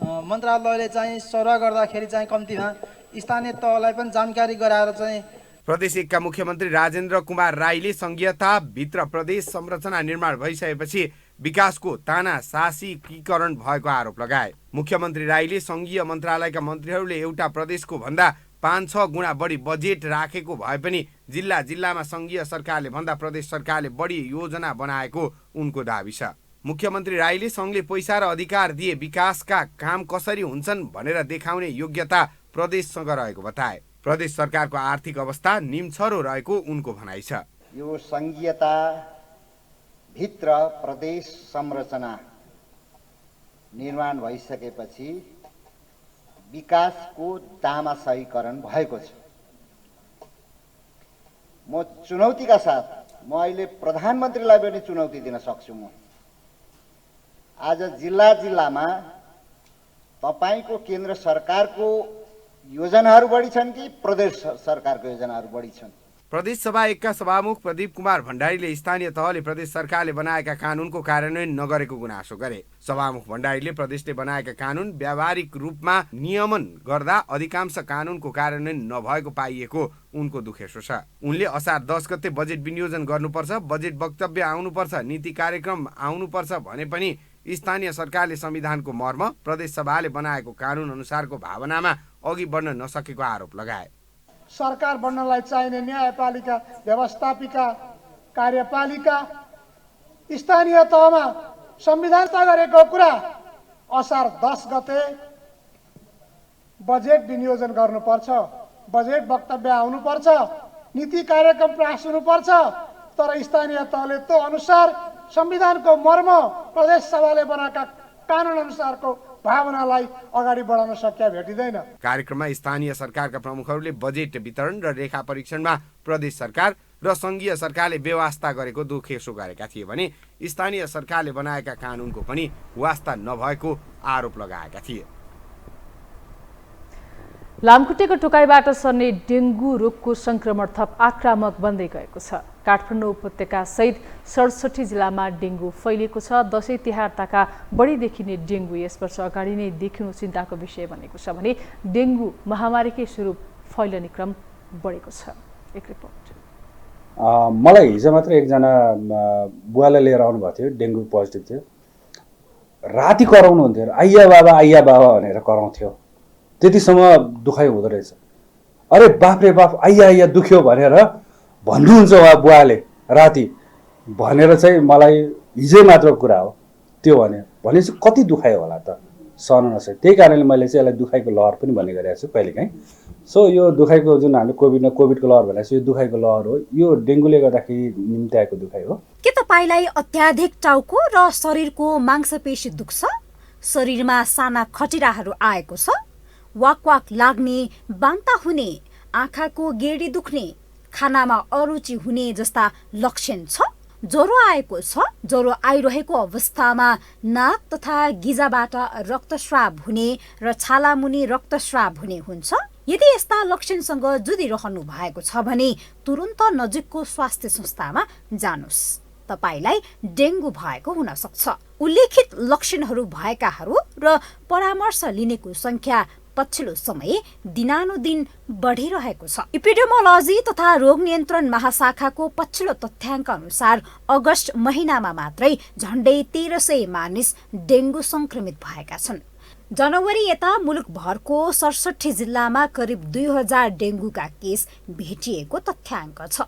मन्त्रालयले चाहिँ सरुवा गर्दाखेरि चाहिँ कम्तीमा स्थानीय तहलाई पनि जानकारी गराएर चाहिँ। प्रदेश 1 का मुख्यमन्त्री राजेन्द्र कुमार राईले संघीयता भित्र प्रदेश संरचना निर्माण भइसकेपछि विकासको तानाशासीकरण भएको आरोप लगाए। मुख्यमन्त्री राईले संघीय मन्त्रालयका मन्त्रीहरूले एउटा प्रदेशको भन्दा 5-6 गुणा बढी बजेट राखेको भए पनि जिल्ला जिल्लामा संघीय सरकारले भन्दा प्रदेश सरकारले बढी योजना बनाएको उनको दाबी छ। मुख्यमन्त्री राईले संघले पैसा र अधिकार दिए विकासका काम कसरी हुन्छन् भनेर देखाउने योग्यता प्रदेशसँग रहेको बताए। प्रदेश सरकारको आर्थिक अवस्था निम्छरो रहेको उनको भनाइ छ। यो संघीयता भित्र प्रदेश संरचना निर्माण भइसकेपछि विकासको तामाशाहीकरण भएको छ। म चुनौतीका साथ म अहिले प्रधानमन्त्रीलाई पनि चुनौती दिन सक्छु। म आज जिल्ला जिल्लामा तपाईको केन्द्र सरकारको योजनाहरू बढी छन् कि प्रदेश सरकारको योजनाहरू बढी छन्? प्रदेश सभा 1 का सभामुख प्रदीप कुमार भण्डारीले स्थानीय तहले प्रदेश सरकारले बनाएका कानुनको कार्यान्वयन नगरेको गुनासो गरे। सभामुख भण्डारीले प्रदेशले बनाएका कानुन व्यावहारिक रूपमा नियमन गर्दा अधिकांश कानुनको कार्यान्वयन नभएको पाइएको उनको दुखेसो छ। उनले असार 10 गते बजेट विनियोजन गर्नुपर्छ, बजेट वक्तव्य आउनुपर्छ, नीति कार्यक्रम आउनुपर्छ भने पनि स्थानीय सरकारले संविधानको मर्म प्रदेश सभाले बनाएको कानुन अनुसारको भावनामा अघि बढ्न नसकेको आरोप लगाए। सरकार बन्नलाई चाहिने न्यायपालिका, व्यवस्थापिका, कार्यपालिका स्थानीय तहमा संविधान गरेको कुरा असार 10 गते बजेट विनियोजन गर्नुपर्छ, बजेट वक्तव्य आउनुपर्छ, नीति कार्यक्रम पास हुनुपर्छ। तर स्थानीय तहले त्यो अनुसार संविधानको मर्म प्रदेश सभाले बनाएका कानुन अनुसारको भावनालाई अगाडि बढाउन सकिया भेटिँदैन। कार्यक्रममा स्थानीय सरकारका प्रमुखहरूले बजेट वितरण र रेखा परीक्षणमा प्रदेश सरकार र संघीय सरकारले बेवास्ता गरेको दुखेसो गरेका थिए भने स्थानीय सरकारले बनाएका कानुनको पनि वास्ता नभएको आरोप लगाएका थिए। लामखुट्टेको टोकाइबाट सर्ने डेङ्गु रोगको संक्रमण थप आक्रामक बन्दै गएको छ। काठमाडौँ उपत्यका सहित 67 जिल्लामा डेङ्गु फैलिएको छ। दशैं तिहार ताका बढी देखिने डेङ्गु यस वर्ष अगाडि नै देखिनु चिन्ताको विषय बनेको छ भने डेङ्गु महामारीकै स्वरूप फैलने क्रम बढेको छ। एक रिपोर्ट। मलाई हिजो मात्र एकजना बुवाले लिएर आउनुभएको थियो, डेङ्गु पोजिटिभ थियो। राति कराउनुहुन्थ्यो, आइया बाबा भनेर कराउँथ्यो। त्यतिसम्म दुखाइ हुँदो रहेछ। अरे बाफ रे बाफ आइया दुख्यो भनेर भन्नुहुन्छ उहाँ बुवाले राति भनेर चाहिँ मलाई हिजै मात्रको कुरा हो त्यो भनेपछि कति दुखाइ होला त सहन नसके। त्यही कारणले मैले चाहिँ यसलाई दुखाइको लहर पनि भन्ने गरेको छु कहिलेकाहीँ। सो यो दुखाइको जुन हामीले कोभिडको लहर भनेको छ यो दुखाइको लहर हो, यो डेङ्गुले गर्दाखेरि निम्ति आएको दुखाइ हो। के तपाईलाई अत्याधिक टाउको र शरीरको मांसपेशी दुख्छ? शरीरमा साना खटिराहरू आएको छ? वाक वाक लाग्ने, बान्ता हुने, आँखाको गेडी दुख्ने, खानामा अरुचि हुने जस्ता लक्षण छ? ज्वरो आएको छ? ज्वरो आइरहेको अवस्थामा नाक तथा गिजाबाट रक्तस्राव हुने र छालामुनि रक्तस्राव हुने हुन्छ? यदि यस्ता लक्षणसँग जुधिरहनु भएको छ भने तुरुन्त नजिकको स्वास्थ्य संस्थामा जानुस्। तपाईलाई डेङ्गु भएको हुन सक्छ। उल्लेखित लक्षणहरू भएकाहरू र परामर्श लिनेको संख्या पछिल्लो समय दिनानुदिन बढिरहेको छ। इपिडेमोलोजी तथा रोग नियन्त्रण महाशाखाको पछिल्लो तथ्याङ्क अनुसार अगस्त महिनामा मात्रै झण्डै 1300 मानिस डेङ्गु संक्रमित भएका छन्। जनवरी यता मुलुकभरको 67 जिल्लामा करिब 2000 डेङ्गुका केस भेटिएको तथ्याङ्क छ।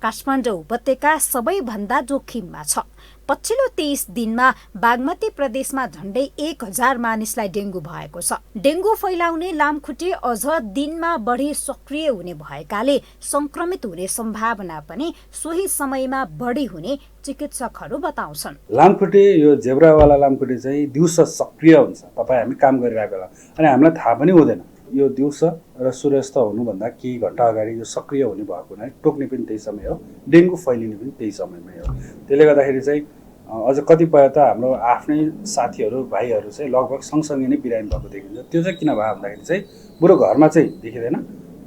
काठमाडौँ उपत्यका सबैभन्दा जोखिममा छ। पछिल्लो 23 दिनमा बागमती प्रदेशमा झण्डै 1000 मानिसलाई डेङ्गु भएको छ। डेङ्गु फैलाउने लामखुट्टे अझ दिनमा बढी सक्रिय हुने भएकाले संक्रमित हुने सम्भावना पनि सोही समयमा बढी हुने चिकित्सकहरू बताउँछन्। लामखुट्टे यो जेब्रावाला लामखुट्टे चाहिँ दिउँसो सक्रिय हुन्छ, तपाईँ हामी काम गरिरहेको बेला, अनि हामीलाई थाहा पनि हुँदैन। यो दिउँसो र सूर्यास्त हुनुभन्दा केही घन्टा अगाडि यो सक्रिय हुने भएको हुनाले टोक्ने पनि त्यही समय हो, डेङ्गु फैलिने पनि त्यही समयमै हो। त्यसले गर्दाखेरि चाहिँ अझ कतिपय त हाम्रो आफ्नै साथीहरू भाइहरू चाहिँ लगभग सँगसँगै नै बिरामी भएको देखिन्छ। त्यो चाहिँ किन भयो भन्दाखेरि चाहिँ बरु घरमा चाहिँ देखिँदैन,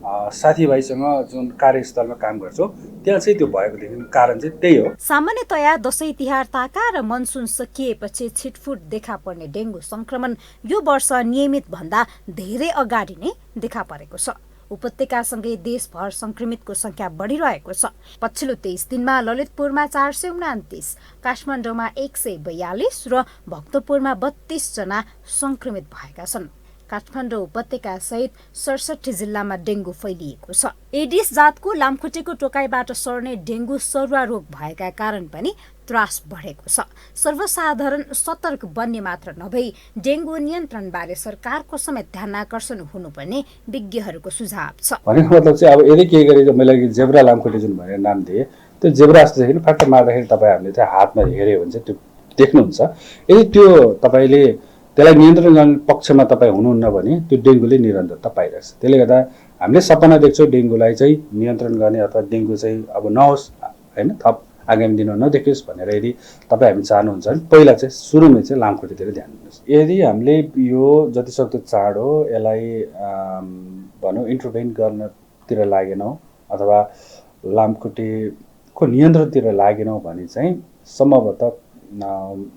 साथीभाइसँग जुन कार्यस्थलमा काम गर्छौँ त्यहाँ चाहिँ त्यो भएको देखिने कारण चाहिँ त्यही हो। सामान्यतया दशैं तिहार ताका र मनसुन सकिएपछि छिटफुट देखा पर्ने डेङ्गु संक्रमण यो वर्ष नियमित भन्दा धेरै अगाडि नै देखा परेको छ। उपत्यकासँगै देशभर संक्रमितको संख्या बढिरहेको छ। पछिल्लो 23 दिनमा ललितपुरमा 429, काठमाडौँमा 142 र भक्तपुरमा 32 जना संक्रमित भएका छन्। काठमाडौँ उपत्यका सहित 67 जिल्लामा डेङ्गु फैलिएको छ। एडिस जातको लामखुट्टेको टोकाइबाट सर्ने डेङ्गु सरुवा रोग भएका कारण पनि त्रास बढेको छ। सर्वसाधारण सतर्क बन्ने मात्र नभई डेङ्गु नियन्त्रणबारे सरकारको समेत ध्यान आकर्षण हुनुपर्ने विज्ञहरूको सुझाव छ। भनेको मतलब चाहिँ अब यदि केही गरी मैले जेब्रा लामखुट्टे जुन भनेर नाम दिए, त्यो जेब्रा जस्तो देखिन फ्याक्ट मार्दाखेरि तपाईँहरूले चाहिँ हातमा हेऱ्यो भने चाहिँ त्यो देख्नुहुन्छ। यदि त्यो तपाईँले त्यसलाई नियन्त्रण गर्ने पक्षमा तपाईँ हुनुहुन्न भने त्यो डेङ्गुले निरन्तरता पाइरहेछ। त्यसले गर्दा हामीले सपना देख्छौँ डेङ्गुलाई चाहिँ नियन्त्रण गर्ने अथवा डेङ्गु चाहिँ अब नहोस् होइन, थप आगामी दिनमा नदेखियोस् भनेर यदि तपाईँ हामी चाहनुहुन्छ भने पहिला चाहिँ सुरुमै चाहिँ लामखुट्टेतिर ध्यान दिनुहोस्। यदि हामीले यो जतिसक्दो चाँडो यसलाई भनौँ इन्टरभेन गर्नतिर लागेनौँ अथवा लामखुट्टेको नियन्त्रणतिर लागेनौँ भने चाहिँ सम्भवतः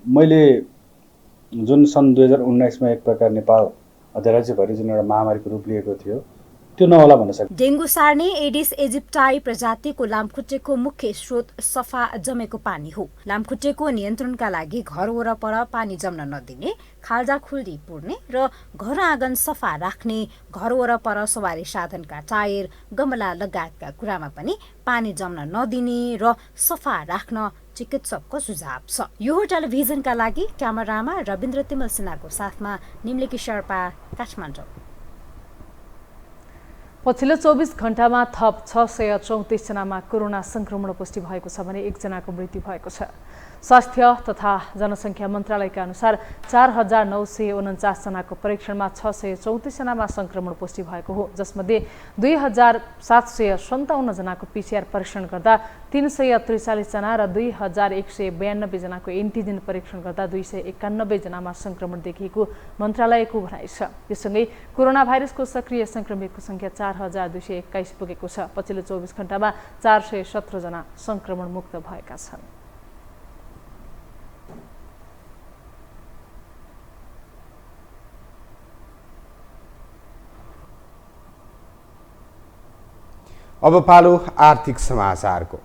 मैले जुन सन् 2019मा एक प्रकार नेपाल राज्यभरि जुन एउटा महामारीको रूप लिएको थियो त्यो नहोला भन्न सक्छ। डेङ्गु सार्ने एडिस इजिप्टाई प्रजातिको लामखुट्टेको मुख्य स्रोत सफा जमेको पानी हो। लामखुट्टेको नियन्त्रणका लागि घर वरपर पानी जम्न नदिने, खाल्जाखुल्दी पुर्ने र घर आँगन सफा राख्ने, घर वरपर सवारी साधनका टायर गमला लगायतका कुरामा पनि पानी जम्न नदिने र सफा राख्न चिकित्सकको सुझाव छ। यो टेलिभिजनका लागि क्यामेरामा रविन्द्र तिमल सिन्हाको साथमा निम्लिकी शेर्पा, काठमाडौँ। पछिल्लो 24 घण्टामा थप 634 जनामा कोरोना संक्रमण पुष्टि भएको छ भने 1 जनाको मृत्यु भएको छ। स्वास्थ्य तथा जनसङ्ख्या मन्त्रालयका अनुसार 4949 जनाको परीक्षणमा 634 जनामा संक्रमण पुष्टि भएको हो, जसमध्ये 2757 जनाको पीसीआर परीक्षण गर्दा 343 जना र 2192 जनाको एन्टिजेन परीक्षण गर्दा 291 जनामा संक्रमण देखिएको मन्त्रालयको भनाइ छ। यससँगै कोरोना भाइरसको सक्रिय संक्रमितको संख्या 4221 पुगेको छ। पछिल्लो 24 घण्टामा 417 जना संक्रमण मुक्त भएका छन्। अब पालो आर्थिक समाचारको।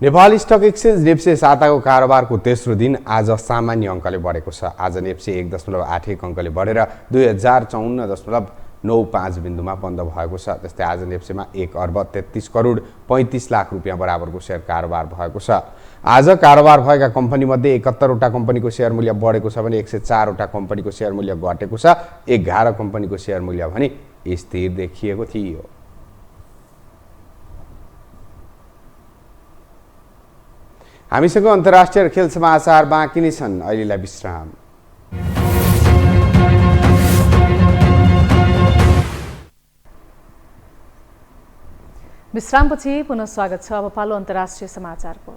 नेपाल स्टक एक्सचेन्ज नेप्से साताको कारोबारको तेस्रो दिन आज सामान्य अङ्कले बढेको छ। आज नेप्से 1.81 अङ्कले बढेर 2054.95 बिन्दुमा बन्द भएको छ। त्यस्तै आज नेप्सेमा 1 अर्ब 33 करोड 35 लाख रुपियाँ बराबरको सेयर कारोबार भएको छ। आज कारोबार भएका कम्पनीमध्ये 71 वटा कम्पनीको सेयर मूल्य बढेको छ भने 104 वटा कम्पनीको सेयर मूल्य घटेको छ। 11 कम्पनीको सेयर मूल्य भने स्थिर देखिएको थियो। हामीसँग अन्तर्राष्ट्रिय खेल समाचार बाँकी नै छन्। अहिलेलाई विश्राम। विश्रामपछि पुनः स्वागत छ। अब पालो अन्तर्राष्ट्रिय समाचारको।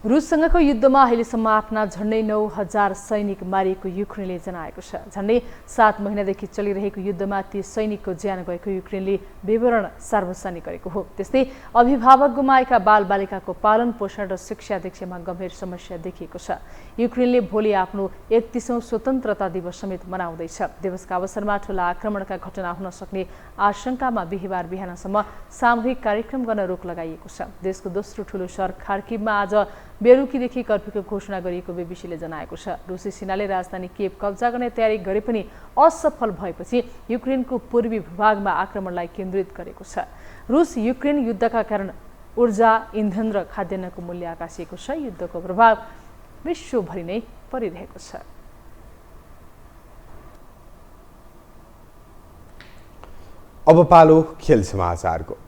रुससँगको युद्धमा अहिलेसम्म आफ्ना झन्डै 9,000 सैनिक मारिएको युक्रेनले जनाएको छ। झन्डै 7 महिनादेखि चलिरहेको युद्धमा ती सैनिकको ज्यान गएको युक्रेनले विवरण सार्वजनिक गरेको हो। त्यस्तै अभिभावक गुमाएका बालबालिकाको पालन पोषण र शिक्षा दिक्षामा गम्भीर समस्या देखिएको छ। युक्रेनले भोलि आफ्नो 31औं स्वतन्त्रता दिवस समेत मनाउँदैछ। दिवसका अवसरमा ठूला आक्रमणका घटना हुन सक्ने आशंकामा बिहीबार बिहानसम्म सामूहिक कार्यक्रम गर्न रोक लगाइएको छ। देशको दोस्रो ठूलो शहर खार्किभमा आज बेलुकीदेखि कर्फ्यूको घोषणा गरिएको बीबीसीले जनाएको छ। रुसी सेनाले राजधानी किएभ कब्जा गर्ने तयारी गरे पनि असफल भएपछि युक्रेनको पूर्वी भूभागमा आक्रमणलाई केन्द्रित गरेको छ। रुस युक्रेन युद्धका कारण ऊर्जा, इन्धन र खाद्यान्नको मूल्य आकाशिएको छ। युद्धको प्रभाव विश्वभरि नै परिरहेको छ। अब पालो खेल समाचारको।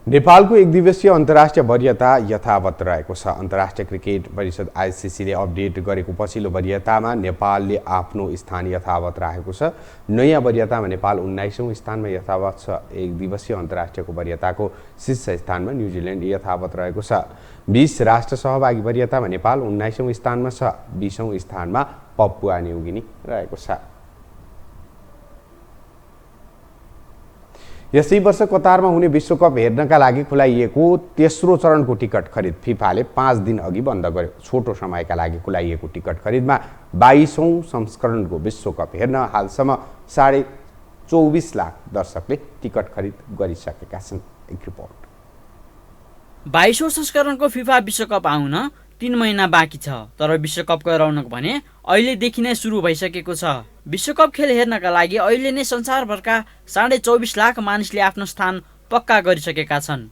नेपालको एक दिवसीय अन्तर्राष्ट्रिय वरियता यथावत रहेको छ। अन्तर्राष्ट्रिय क्रिकेट परिषद आइसिसीले अपडेट गरेको पछिल्लो वरियतामा नेपालले आफ्नो स्थान यथावत राखेको छ। नयाँ वरियतामा नेपाल 19औं स्थानमा यथावत छ। एक दिवसीय अन्तर्राष्ट्रियको वरियताको शीर्ष स्थानमा न्युजिल्यान्ड यथावत रहेको छ। 20 राष्ट्र सहभागी वरियतामा नेपाल 19औं स्थानमा छ। 20औं स्थानमा पपुवा न्युगिनी रहेको छ। यसै वर्ष कतारमा हुने विश्वकप हेर्नका लागि खुलाइएको तेस्रो चरणको टिकट खरिद फिफाले 5 दिन अघि बन्द गर्यो। छोटो समयका लागि खुलाइएको टिकट खरिदमा 22औं संस्करणको विश्वकप हेर्न हालसम्म 24.5 लाख दर्शकले टिकट खरिद गरिसकेका छन्। एक रिपोर्ट। 22औं संस्करणको फिफा विश्वकप आउन 3 महिना बाँकी छ। तर विश्वकपको रौनक भने अहिलेदेखि नै सुरु भइसकेको छ। विश्वकप खेल हेर्नका लागि अहिले नै संसारभरका 24.5 लाख मानिसले आफ्नो स्थान पक्का गरिसकेका छन्।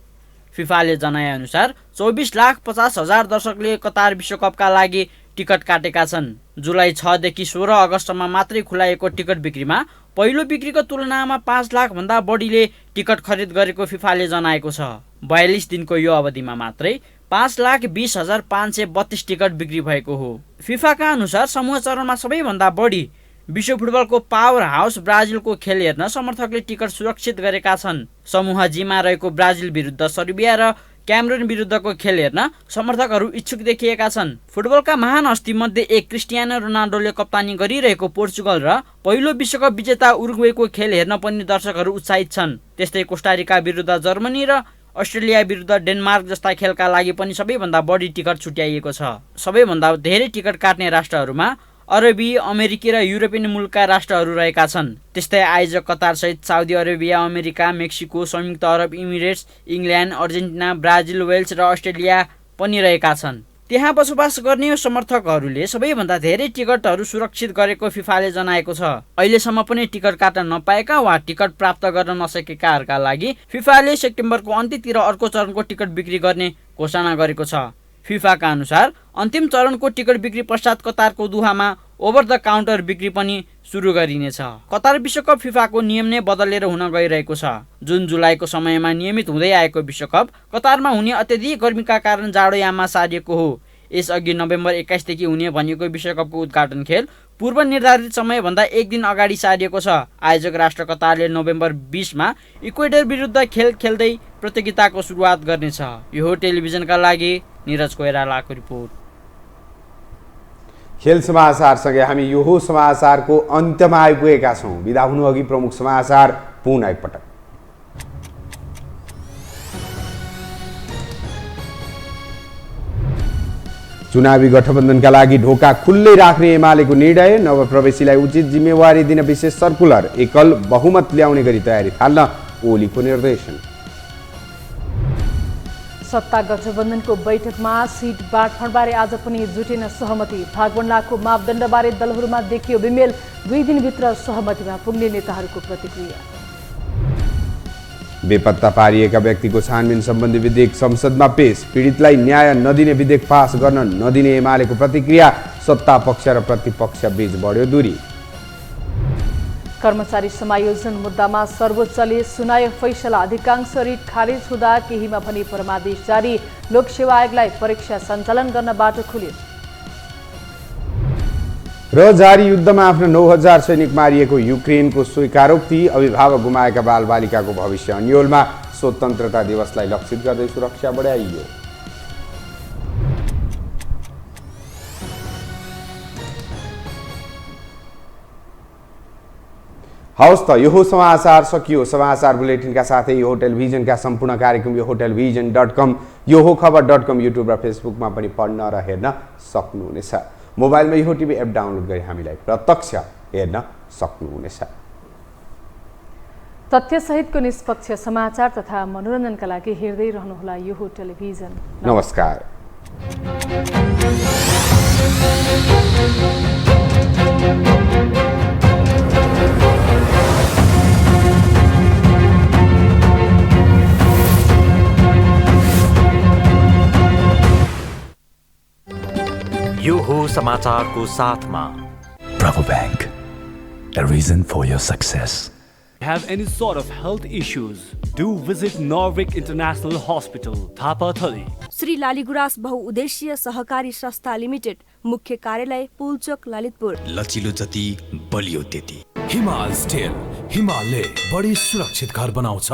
फिफाले जनाए अनुसार 24,50,000 दर्शकले कतार विश्वकपका लागि टिकट काटेका छन्। जुलाई 6 देखि 16 अगस्तमा मात्रै खुलाएको टिकट बिक्रीमा पहिलो बिक्रीको तुलनामा 5 लाख भन्दा बढीले टिकट खरिद गरेको फिफाले जनाएको छ। 42 दिनको यो अवधिमा मात्रै 5,20,532 टिकट बिक्री भएको हो। फिफाका अनुसार समूह चरणमा सबैभन्दा बढी विश्व फुटबलको पावर हाउस ब्राजिलको खेल हेर्न समर्थकले टिकट सुरक्षित गरेका छन्। समूह जीमा रहेको ब्राजिल विरुद्ध सर्बिया र क्यामरून विरुद्धको खेल हेर्न समर्थकहरू इच्छुक देखिएका छन्। फुटबलका महान हस्ती मध्ये एक क्रिस्टियानो रोनाल्डोले कप्तानी गरिरहेको पोर्चुगल र पहिलो विश्वकप विजेता उरुग्वेको खेल हेर्न पनि दर्शकहरू उत्साहित छन्। त्यस्तै कोस्टारिका विरुद्ध जर्मनी र अस्ट्रेलिया विरुद्ध डेनमार्क जस्ता खेलका लागि पनि सबैभन्दा बढी टिकट छुट्याइएको छ। सबैभन्दा धेरै टिकट काट्ने राष्ट्रहरूमा अरबी, अमेरिकी र युरोपियन मुलुकका राष्ट्रहरू रहेका छन्। त्यस्तै आयोजक कतार सहित साउदी अरेबिया, अमेरिका, मेक्सिको, संयुक्त Arab Emirates, England, Argentina, Brazil, Wales र अस्ट्रेलिया पनि रहेका छन्। त्यहाँ बसोबास गर्ने समर्थकहरूले सबैभन्दा धेरै टिकटहरू सुरक्षित गरेको फिफाले जनाएको छ। अहिलेसम्म पनि टिकट काट्न नपाएका वा टिकट प्राप्त गर्न नसकेकाहरूका लागि फिफाले सेप्टेम्बरको अन्त्यतिर अर्को चरणको टिकट बिक्री गर्ने घोषणा गरेको छ। फिफाका अनुसार अन्तिम चरणको टिकट बिक्री पश्चात कतारको दुहामा ओभर द काउन्टर बिक्री पनि सुरु गरिनेछ। कतार विश्वकप फिफाको नियम नै बदलेर हुन गइरहेको छ। जुन जुलाईको समयमा नियमित हुँदै आएको विश्वकप कतारमा हुने अत्यधिक गर्मीका कारण जाडोयाममा सारिएको हो। यसअघि नोभेम्बर 21 देखि हुने भनिएको विश्वकपको उद्घाटन खेल पूर्व निर्धारित समयभन्दा 1 दिन अगाडि सारिएको छ। आयोजक राष्ट्र कतारले नोभेम्बर 20 मा इक्वेडर विरुद्ध खेल खेल्दै प्रतियोगिताको सुरुवात गर्नेछ। यो टेलिभिजनका लागि निरज कोइरालाको रिपोर्ट। खेल समाचारसँगै हामी यो समाचारको अन्त्यमा आइपुगेका छौँ। बिदा हुनु अघि प्रमुख समाचार पुनः एकपटक। चुनावी गठबन्धनका लागि ढोका खुल्लै राख्ने एमालेको निर्णय, नवप्रवेशीलाई उचित जिम्मेवारी दिन विशेष सर्कुलर, एकल बहुमत ल्याउने गरी तयारी थाल्न ओलीको निर्देशन। सत्ता गठबन्धनको बैठकमा सिट बाँडफाँडबारे आज पनि जुटेन सहमति। भागवण्डाको मापदण्डबारे दलहरूमा देखियो विमेल, 2 दिनभित्र सहमतिमा पुग्ने नेताहरूको प्रतिक्रिया। बेपत्ता पारिएका व्यक्तिको छानबिन सम्बन्धी विधेयक संसदमा पेश, पीडितलाई न्याय नदिने विधेयक पास गर्न नदिने एमालेको प्रतिक्रिया, सत्ता पक्ष र प्रतिपक्ष बीच बढ्यो दूरी। कर्मचारी समायोजन मुद्दामा सर्वोच्चले सुनायो फैसला, अधिकांश रिट खारिज हुँदा केहीमा पनि परमादेश जारी, लोकसेवा आयोगलाई परीक्षा सञ्चालन गर्न बाटो खुल्यो। र जारी युद्धमा आफ्ना 9000 सैनिक मारिएको युक्रेनको स्वीकारोक्ति, अभिभावक गुमाएका बालबालिकाको भविष्य अन्योलमा, स्वतन्त्रता दिवसलाई लक्षित गर्दै सुरक्षा बढाइयो। हवस् त यो समाचार सकियो। समाचार बुलेटिनका साथै यो टेलिभिजनका सम्पूर्ण कार्यक्रम यो टेलिभिजन.com, यो खबर.com, युट्युब र फेसबुकमा पनि पढ्न र हेर्न सक्नुहुनेछ। मोबाइलमा यो टिभी एप डाउनलोड गरी हामीलाई प्रत्यक्ष हेर्न सक्नुहुनेछ। तथ्यसहितको निष्पक्ष समाचार तथा मनोरञ्जनका लागि हेर्दै रहनुहोला यो टेलिभिजन। नमस्कार। यो हो समाचारको साथमा Bravo Bank, a reason for your success. Have any sort of health issues? Do visit Norvik International Hospital, Thapatali. Shri Laligurans बहुउद्देश्य सहकारी संस्था लिमिटेड, मुख्य कार्यालय पुलचोक ललितपुर। लचिलो जति बलियो त्यति। हिमाल स्टिल, हिमालले बढी सुरक्षित घर बनाउँछ।